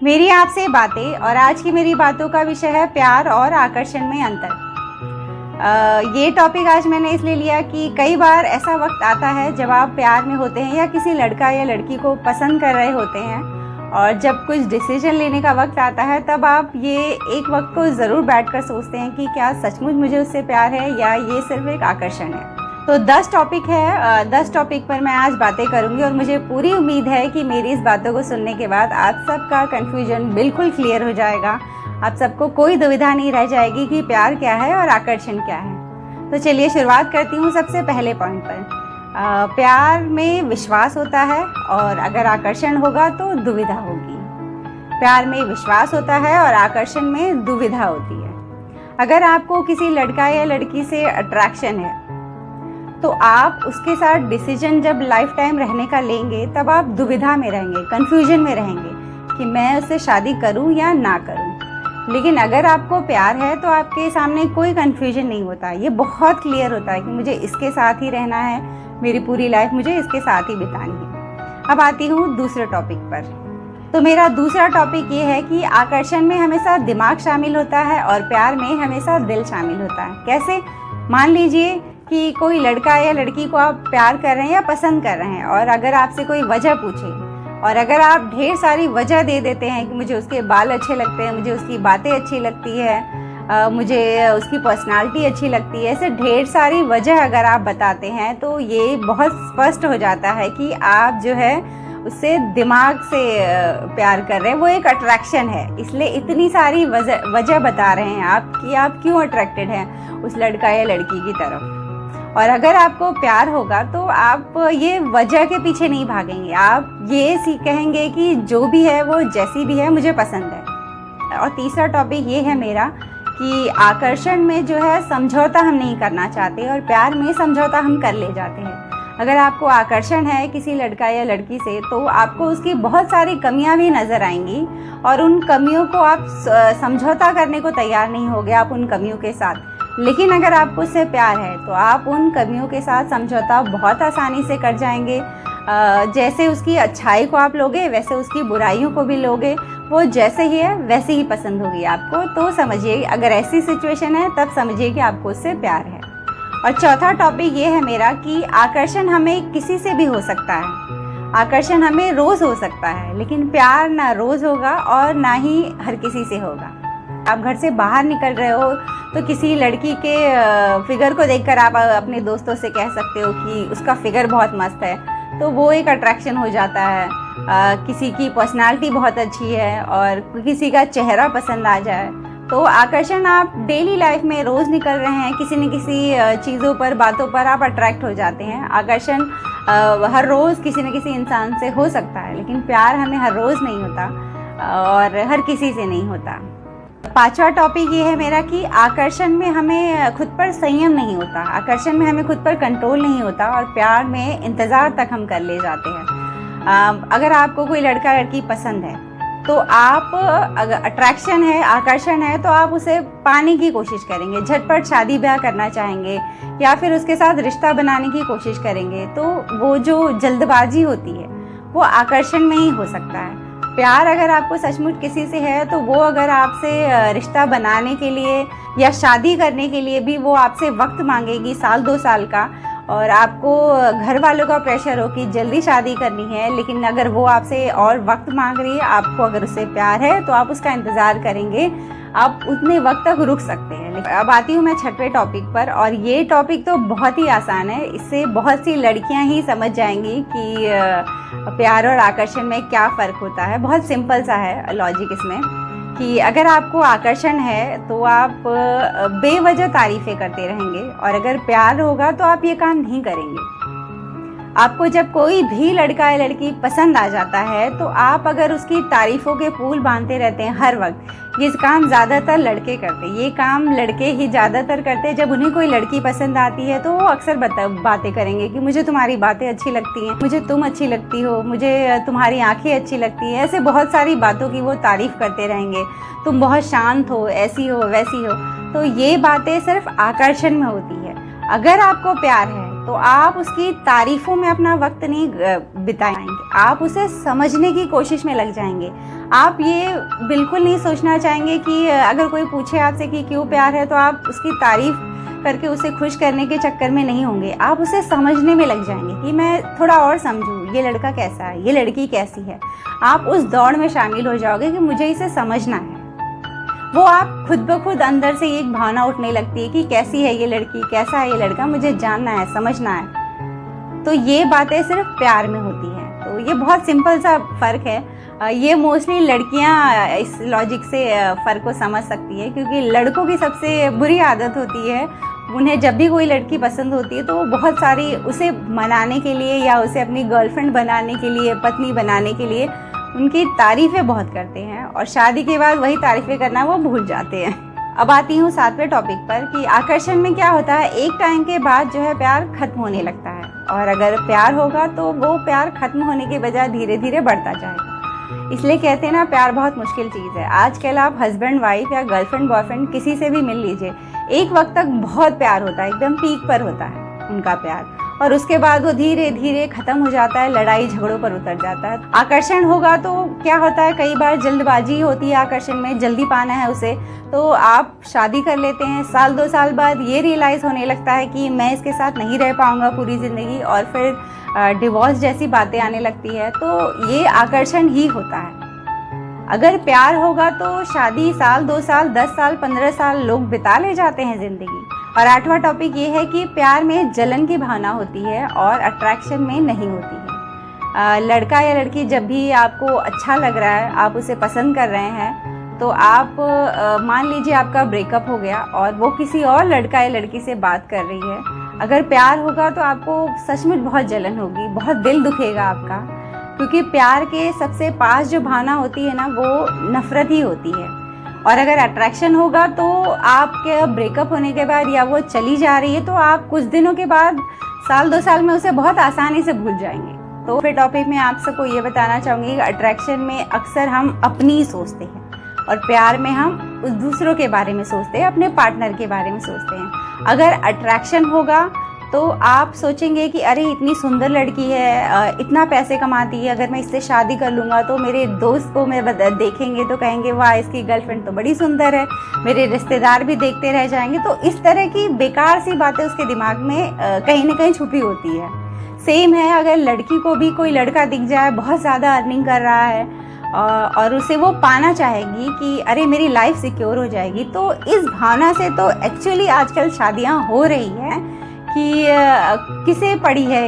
मेरी आपसे बातें और आज की मेरी बातों का विषय है प्यार और आकर्षण में अंतर। ये टॉपिक आज मैंने इसलिए लिया कि कई बार ऐसा वक्त आता है जब आप प्यार में होते हैं या किसी लड़का या लड़की को पसंद कर रहे होते हैं और जब कुछ डिसीजन लेने का वक्त आता है तब आप ये एक वक्त को ज़रूर बैठकर सोचते हैं कि क्या सचमुच मुझे उससे प्यार है या ये सिर्फ एक आकर्षण है। तो 10 टॉपिक है, 10 टॉपिक पर मैं आज बातें करूंगी और मुझे पूरी उम्मीद है कि मेरी इस बातों को सुनने के बाद आप सबका कन्फ्यूजन बिल्कुल क्लियर हो जाएगा। आप सबको कोई दुविधा नहीं रह जाएगी कि प्यार क्या है और आकर्षण क्या है। तो चलिए शुरुआत करती हूँ सबसे पहले पॉइंट पर। प्यार में विश्वास होता है और अगर आकर्षण होगा तो दुविधा होगी। प्यार में विश्वास होता है और आकर्षण में दुविधा होती है। अगर आपको किसी लड़का या लड़की से अट्रैक्शन है तो आप उसके साथ डिसीजन जब लाइफ टाइम रहने का लेंगे तब आप दुविधा में रहेंगे, कन्फ्यूजन में रहेंगे कि मैं उससे शादी करूं या ना करूं। लेकिन अगर आपको प्यार है तो आपके सामने कोई कन्फ्यूजन नहीं होता, ये बहुत क्लियर होता है कि मुझे इसके साथ ही रहना है, मेरी पूरी लाइफ मुझे इसके साथ ही बितानी है। अब आती हूँ दूसरे टॉपिक पर। तो मेरा दूसरा टॉपिक ये है कि आकर्षण में हमेशा दिमाग शामिल होता है और प्यार में हमेशा दिल शामिल होता है। कैसे? मान लीजिए कि कोई लड़का या लड़की को आप प्यार कर रहे हैं या पसंद कर रहे हैं और अगर आपसे कोई वजह पूछे और अगर आप ढेर सारी वजह दे देते हैं कि मुझे उसके बाल अच्छे लगते हैं, मुझे उसकी बातें अच्छी लगती है, मुझे उसकी पर्सनालिटी अच्छी लगती है, ऐसे ढेर सारी वजह अगर आप बताते हैं तो ये बहुत स्पष्ट हो जाता है कि आप जो है उससे दिमाग से प्यार कर रहे हैं, वो एक अट्रैक्शन है। इसलिए इतनी सारी वजह बता रहे हैं आप कि आप क्यों अट्रैक्टेड हैं उस लड़का या लड़की की तरफ। और अगर आपको प्यार होगा तो आप ये वजह के पीछे नहीं भागेंगे, आप ये कहेंगे कि जो भी है वो जैसी भी है मुझे पसंद है। और तीसरा टॉपिक ये है मेरा कि आकर्षण में जो है समझौता हम नहीं करना चाहते और प्यार में समझौता हम कर ले जाते हैं। अगर आपको आकर्षण है किसी लड़का या लड़की से तो आपको उसकी बहुत सारी कमियां भी नज़र आएंगी और उन कमियों को आप समझौता करने को तैयार नहीं होगे आप उन कमियों के साथ। लेकिन अगर आपको उससे प्यार है तो आप उन कमियों के साथ समझौता बहुत आसानी से कर जाएंगे। जैसे उसकी अच्छाई को आप लोगे वैसे उसकी बुराइयों को भी लोगे, वो जैसे ही है वैसे ही पसंद होगी आपको। तो समझिए अगर ऐसी सिचुएशन है तब समझिए कि आपको उससे प्यार है। और चौथा टॉपिक ये है मेरा कि आकर्षण हमें किसी से भी हो सकता है, आकर्षण हमें रोज़ हो सकता है, लेकिन प्यार ना रोज़ होगा और ना ही हर किसी से होगा। आप घर से बाहर निकल रहे हो तो किसी लड़की के फिगर को देखकर आप अपने दोस्तों से कह सकते हो कि उसका फिगर बहुत मस्त है, तो वो एक अट्रैक्शन हो जाता है। किसी की पर्सनालिटी बहुत अच्छी है और किसी का चेहरा पसंद आ जाए तो आकर्षण आप डेली लाइफ में रोज़ निकल रहे हैं किसी न किसी चीज़ों पर, बातों पर आप अट्रैक्ट हो जाते हैं। आकर्षण हर रोज़ किसी न किसी इंसान से हो सकता है, लेकिन प्यार हमें हर रोज़ नहीं होता और हर किसी से नहीं होता। पांचवा टॉपिक ये है मेरा कि आकर्षण में हमें खुद पर संयम नहीं होता, आकर्षण में हमें खुद पर कंट्रोल नहीं होता और प्यार में इंतज़ार तक हम कर ले जाते हैं। अगर आपको कोई लड़का लड़की पसंद है तो आप अगर अट्रैक्शन है, आकर्षण है तो आप उसे पाने की कोशिश करेंगे, झटपट शादी ब्याह करना चाहेंगे या फिर उसके साथ रिश्ता बनाने की कोशिश करेंगे। तो वो जो जल्दबाजी होती है वो आकर्षण में ही हो सकता है। प्यार अगर आपको सचमुच किसी से है तो वो अगर आपसे रिश्ता बनाने के लिए या शादी करने के लिए भी वो आपसे वक्त मांगेगी, 1-2 साल का, और आपको घर वालों का प्रेशर हो कि जल्दी शादी करनी है, लेकिन अगर वो आपसे और वक्त मांग रही है, आपको अगर उससे प्यार है तो आप उसका इंतज़ार करेंगे, आप उतने वक्त तक रुक सकते हैं। अब आती हूँ मैं छठवें टॉपिक पर और ये टॉपिक तो बहुत ही आसान है, इससे बहुत सी लड़कियां ही समझ जाएंगी कि प्यार और आकर्षण में क्या फ़र्क होता है। बहुत सिंपल सा है लॉजिक इसमें कि अगर आपको आकर्षण है तो आप बेवजह तारीफ़ें करते रहेंगे और अगर प्यार होगा तो आप ये काम नहीं करेंगे। आपको जब कोई भी लड़का या लड़की पसंद आ जाता है तो आप अगर उसकी तारीफ़ों के पुल बांधते रहते हैं हर वक्त, ये काम ज़्यादातर लड़के करते हैं, ये काम लड़के ही ज़्यादातर करते हैं। जब उन्हें कोई लड़की पसंद आती है तो वो अक्सर बातें करेंगे कि मुझे तुम्हारी बातें अच्छी लगती हैं, मुझे तुम अच्छी लगती हो, मुझे तुम्हारी आंखें अच्छी लगती हैं, ऐसे बहुत सारी बातों की वो तारीफ़ करते रहेंगे। तुम बहुत शांत हो, ऐसी हो वैसी हो। तो ये बातें सिर्फ आकर्षण में होती है। अगर आपको प्यार है तो आप उसकी तारीफों में अपना वक्त नहीं बिताएंगे, आप उसे समझने की कोशिश में लग जाएंगे। आप ये बिल्कुल नहीं सोचना चाहेंगे कि अगर कोई पूछे आपसे कि क्यों प्यार है तो आप उसकी तारीफ करके उसे खुश करने के चक्कर में नहीं होंगे। आप उसे समझने में लग जाएंगे कि मैं थोड़ा और समझूं, ये लड़का कैसा है, ये लड़की कैसी है। आप उस दौड़ में शामिल हो जाओगे कि मुझे इसे समझना है। वो आप खुद ब खुद अंदर से एक भावना उठने लगती है कि कैसी है ये लड़की, कैसा है ये लड़का, मुझे जानना है, समझना है। तो ये बातें सिर्फ प्यार में होती हैं। तो ये बहुत सिंपल सा फ़र्क है। ये मोस्टली लड़कियां इस लॉजिक से फ़र्क को समझ सकती है, क्योंकि लड़कों की सबसे बुरी आदत होती है, उन्हें जब भी कोई लड़की पसंद होती है तो वो बहुत सारी उसे मनाने के लिए या उसे अपनी गर्लफ्रेंड बनाने के लिए, पत्नी बनाने के लिए उनकी तारीफ़ें बहुत करते हैं, और शादी के बाद वही तारीफ़ें करना वो भूल जाते हैं। अब आती हूँ 7वें टॉपिक पर कि आकर्षण में क्या होता है, एक टाइम के बाद जो है प्यार खत्म होने लगता है, और अगर प्यार होगा तो वो प्यार खत्म होने के बजाय धीरे धीरे बढ़ता जाएगा। इसलिए कहते हैं ना, प्यार बहुत मुश्किल चीज़ है। आजकल आप हस्बैंड वाइफ या गर्लफ्रेंड बॉयफ्रेंड किसी से भी मिल लीजिए, एक वक्त तक बहुत प्यार होता है, एकदम पीक पर होता है उनका प्यार, और उसके बाद वो धीरे धीरे खत्म हो जाता है, लड़ाई झगड़ों पर उतर जाता है। आकर्षण होगा तो क्या होता है, कई बार जल्दबाजी होती है आकर्षण में, जल्दी पाना है उसे, तो आप शादी कर लेते हैं। साल 2 साल बाद ये रियलाइज़ होने लगता है कि मैं इसके साथ नहीं रह पाऊँगा पूरी ज़िंदगी, और फिर डिवोर्स जैसी बातें आने लगती है। तो ये आकर्षण ही होता है। अगर प्यार होगा तो शादी साल 2 साल 10 साल 15 साल लोग बिता ले जाते हैं ज़िंदगी। और 8वां टॉपिक ये है कि प्यार में जलन की भावना होती है और अट्रैक्शन में नहीं होती है। लड़का या लड़की जब भी आपको अच्छा लग रहा है, आप उसे पसंद कर रहे हैं, तो आप मान लीजिए आपका ब्रेकअप हो गया और वो किसी और लड़का या लड़की से बात कर रही है, अगर प्यार होगा तो आपको सचमुच बहुत जलन होगी, बहुत दिल दुखेगा आपका, क्योंकि प्यार के सबसे पास जो भावना होती है ना, वो नफ़रत ही होती है। और अगर अट्रैक्शन होगा तो आपके ब्रेकअप होने के बाद या वो चली जा रही है तो आप कुछ दिनों के बाद, साल 2 साल में उसे बहुत आसानी से भूल जाएंगे। तो फिर टॉपिक में आप सबको ये बताना चाहूँगी कि अट्रैक्शन में अक्सर हम अपनी ही सोचते हैं, और प्यार में हम उस दूसरों के बारे में सोचते हैं, अपने पार्टनर के बारे में सोचते हैं। अगर अट्रैक्शन होगा तो आप सोचेंगे कि अरे इतनी सुंदर लड़की है, इतना पैसे कमाती है, अगर मैं इससे शादी कर लूँगा तो मेरे दोस्त को मैं देखेंगे तो कहेंगे वाह इसकी गर्लफ्रेंड तो बड़ी सुंदर है, मेरे रिश्तेदार भी देखते रह जाएंगे। तो इस तरह की बेकार सी बातें उसके दिमाग में कहीं ना कहीं छुपी होती है। सेम है, अगर लड़की को भी कोई लड़का दिख जाए बहुत ज़्यादा अर्निंग कर रहा है और उसे वो पाना चाहेगी कि अरे मेरी लाइफ सिक्योर हो जाएगी, तो इस भावना से तो एक्चुअली आजकल शादियाँ हो रही हैं कि किसे पड़ी है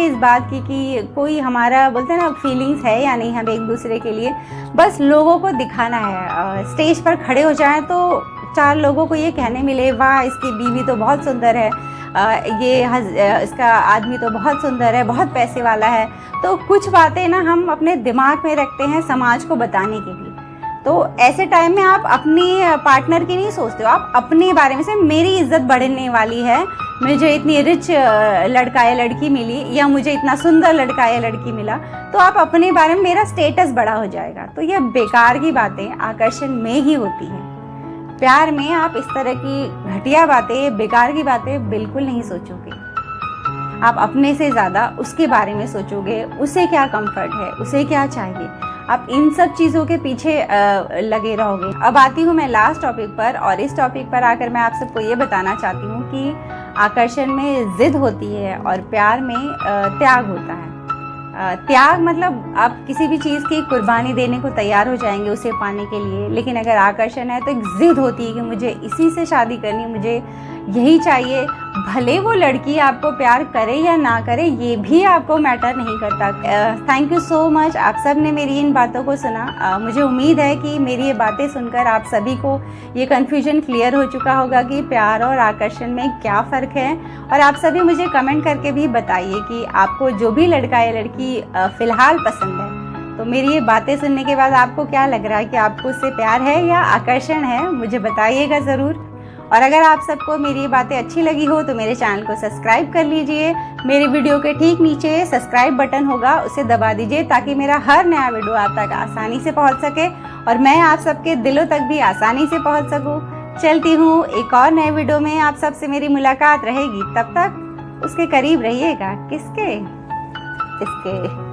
इस बात की कि कोई हमारा बोलते हैं ना फीलिंग्स है या नहीं हम एक दूसरे के लिए, बस लोगों को दिखाना है। स्टेज पर खड़े हो जाएं तो 4 लोगों को ये कहने मिले वाह इसकी बीवी तो बहुत सुंदर है, इसका आदमी तो बहुत सुंदर है, बहुत पैसे वाला है। तो कुछ बातें ना हम अपने दिमाग में रखते हैं समाज को बताने के लिए। तो ऐसे टाइम में आप अपनी पार्टनर की नहीं सोचते हो, आप अपने बारे में से मेरी इज्जत बढ़ने वाली है, मुझे इतनी रिच लड़का या लड़की मिली, या मुझे इतना सुंदर लड़का या लड़की मिला, तो आप अपने बारे में मेरा स्टेटस बड़ा हो जाएगा। तो ये बेकार की बातें आकर्षण में ही होती हैं। प्यार में आप इस तरह की घटिया बातें, बेकार की बातें बिल्कुल नहीं सोचोगे। आप अपने से ज़्यादा उसके बारे में सोचोगे, उसे क्या कंफर्ट है, उसे क्या चाहिए, आप इन सब चीज़ों के पीछे लगे रहोगे। अब आती हूँ मैं लास्ट टॉपिक पर, और इस टॉपिक पर आकर मैं आप सबको ये बताना चाहती हूँ कि आकर्षण में जिद होती है और प्यार में त्याग होता है। त्याग मतलब आप किसी भी चीज़ की कुर्बानी देने को तैयार हो जाएंगे उसे पाने के लिए, लेकिन अगर आकर्षण है तो एक जिद होती है कि मुझे इसी से शादी करनी, मुझे यही चाहिए। भले वो लड़की आपको प्यार करे या ना करे, ये भी आपको मैटर नहीं करता। थैंक यू सो मच, आप सब ने मेरी इन बातों को सुना। मुझे उम्मीद है कि मेरी ये बातें सुनकर आप सभी को ये कन्फ्यूजन क्लियर हो चुका होगा कि प्यार और आकर्षण में क्या फ़र्क है। और आप सभी मुझे कमेंट करके भी बताइए कि आपको जो भी लड़का या लड़की फ़िलहाल पसंद है, तो मेरी ये बातें सुनने के बाद आपको क्या लग रहा है कि आपको उससे प्यार है या आकर्षण है, मुझे बताइएगा ज़रूर। और अगर आप सबको मेरी ये बातें अच्छी लगी हो तो मेरे चैनल को सब्सक्राइब कर लीजिए। मेरे वीडियो के ठीक नीचे सब्सक्राइब बटन होगा, उसे दबा दीजिए ताकि मेरा हर नया वीडियो आप तक आसानी से पहुंच सके और मैं आप सबके दिलों तक भी आसानी से पहुंच सकूं। चलती हूँ, एक और नए वीडियो में आप सबसे मेरी मुलाकात रहेगी। तब तक उसके करीब रहिएगा। किसके? इसके।